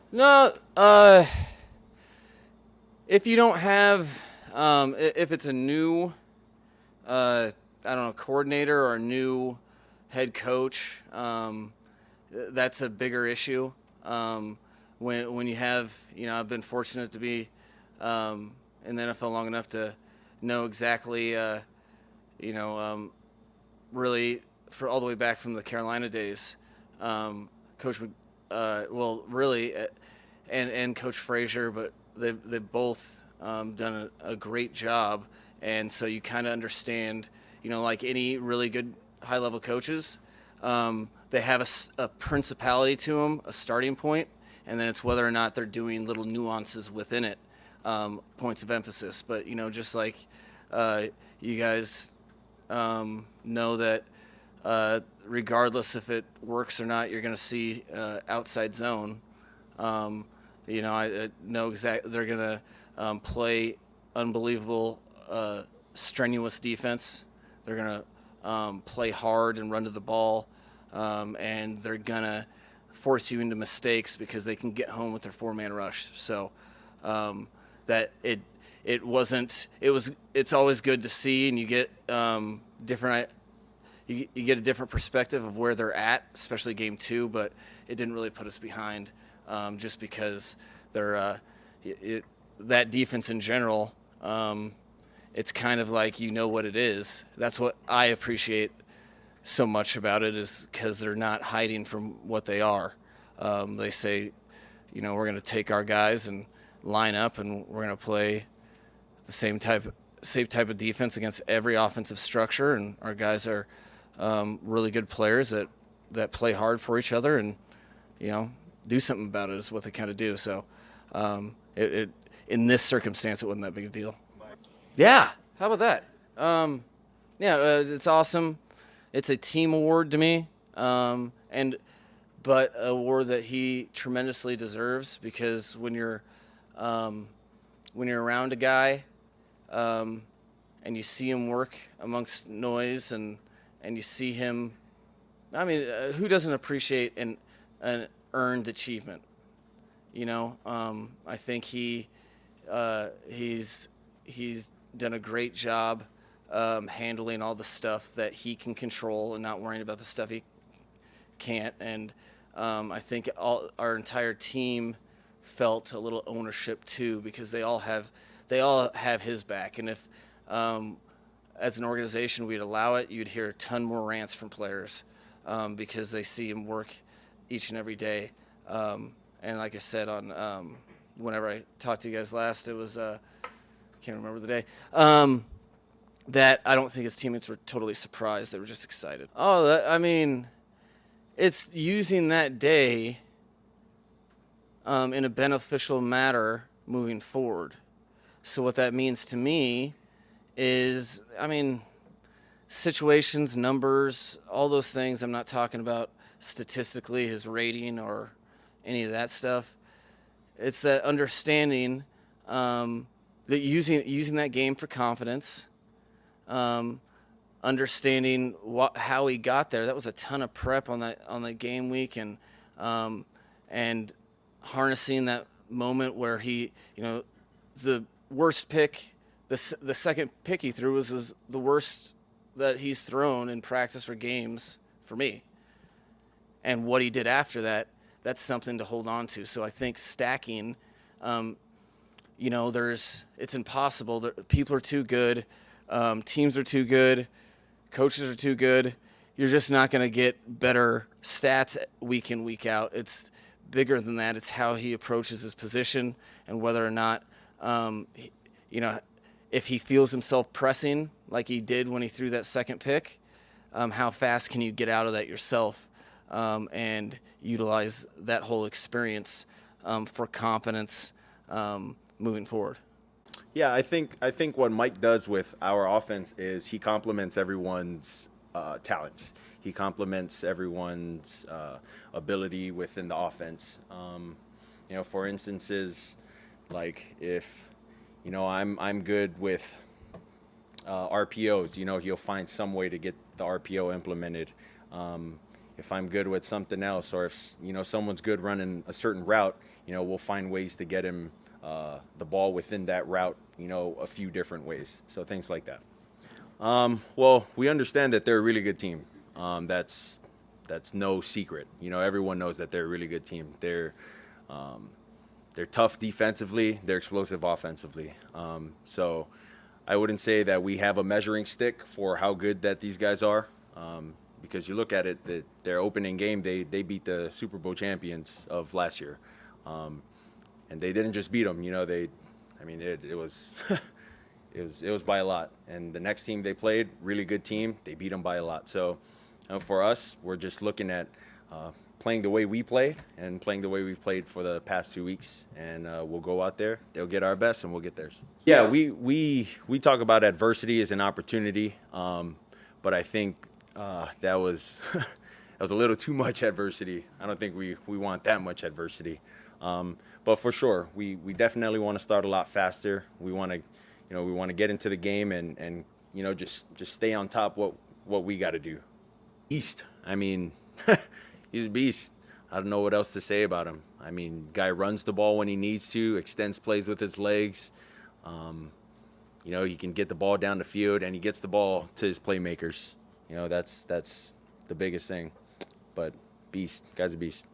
No, if you don't have, if it's a new, I don't know, coordinator or a new head coach, that's a bigger issue. When you have, I've been fortunate to be in the NFL long enough to know exactly, you know, um, really for all the way back from the Carolina days. Coach, well, really, and Coach Frazier, but they've both done a great job, and so you kind of understand, like any really good high level coaches, they have a principality to them, a starting point, and then it's whether or not they're doing little nuances within it, points of emphasis. But just like you guys know that regardless if it works or not, you're going to see outside zone. Um, I know exactly they're going to play unbelievable, strenuous defense. They're going to play hard and run to the ball, and they're going to force you into mistakes because they can get home with their four-man rush. So that it's always good to see, and you get different. You get a different perspective of where they're at, especially game two, but it didn't really put us behind just because they're that defense in general. It's kind of like what it is. That's what I appreciate so much about it, is because they're not hiding from what they are. They say, we're going to take our guys and line up, and we're going to play the same type of defense against every offensive structure, and our guys are really good players that play hard for each other, and do something about it is what they kind of do. So it in this circumstance, it wasn't that big a deal. Yeah, how about that? Yeah, it's awesome. It's a team award to me, but an award that he tremendously deserves, because when you're around a guy and you see him work amongst noise, and you see him, I mean, who doesn't appreciate an earned achievement? I think he's done a great job handling all the stuff that he can control and not worrying about the stuff he can't. And I think our entire team felt a little ownership too, because they all have his back. And if as an organization we'd allow it, you'd hear a ton more rants from players because they see him work each and every day. And like I said, on whenever I talked to you guys last, it was can't remember the day. That I don't think his teammates were totally surprised. They were just excited. Oh, I mean, it's using that day in a beneficial manner moving forward. So what that means to me is, I mean, situations, numbers, all those things. I'm not talking about statistically his rating or any of that stuff. It's that understanding that using that game for confidence, understanding how he got there. That was a ton of prep on the game week, and harnessing that moment where he, the worst pick, the second pick he threw was the worst that he's thrown in practice or games for me. And what he did after that, that's something to hold on to. So I think stacking, it's impossible. People are too good. Teams are too good. Coaches are too good. You're just not going to get better stats week in, week out. It's bigger than that. It's how he approaches his position, and whether or not, if he feels himself pressing like he did when he threw that second pick, how fast can you get out of that yourself and utilize that whole experience for confidence moving forward. Yeah, I think what Mike does with our offense is he complements everyone's talents. He complements everyone's ability within the offense. For instances, like if I'm good with RPOs. He'll find some way to get the RPO implemented. if I'm good with something else, or if someone's good running a certain route, we'll find ways to get him the ball within that route, a few different ways. So things like that. Well, we understand that they're a really good team. That's no secret. Everyone knows that they're a really good team. They're tough defensively. They're explosive offensively. So I wouldn't say that we have a measuring stick for how good that these guys are. Because you look at it, their opening game, they beat the Super Bowl champions of last year, and they didn't just beat them. It was it was by a lot. And the next team they played, really good team, they beat them by a lot. So for us, we're just looking at playing the way we played and playing the way we've played for the past 2 weeks, and we'll go out there. They'll get our best, and we'll get theirs. Yeah, we talk about adversity as an opportunity, but I think that was that was a little too much adversity. I don't think we want that much adversity. But for sure, we definitely want to start a lot faster. We want to get into the game and just stay on top what we got to do. East, he's a beast. I don't know what else to say about him. Guy runs the ball when he needs to, extends plays with his legs. He can get the ball down the field, and he gets the ball to his playmakers. That's the biggest thing. But beast, guy's a beast.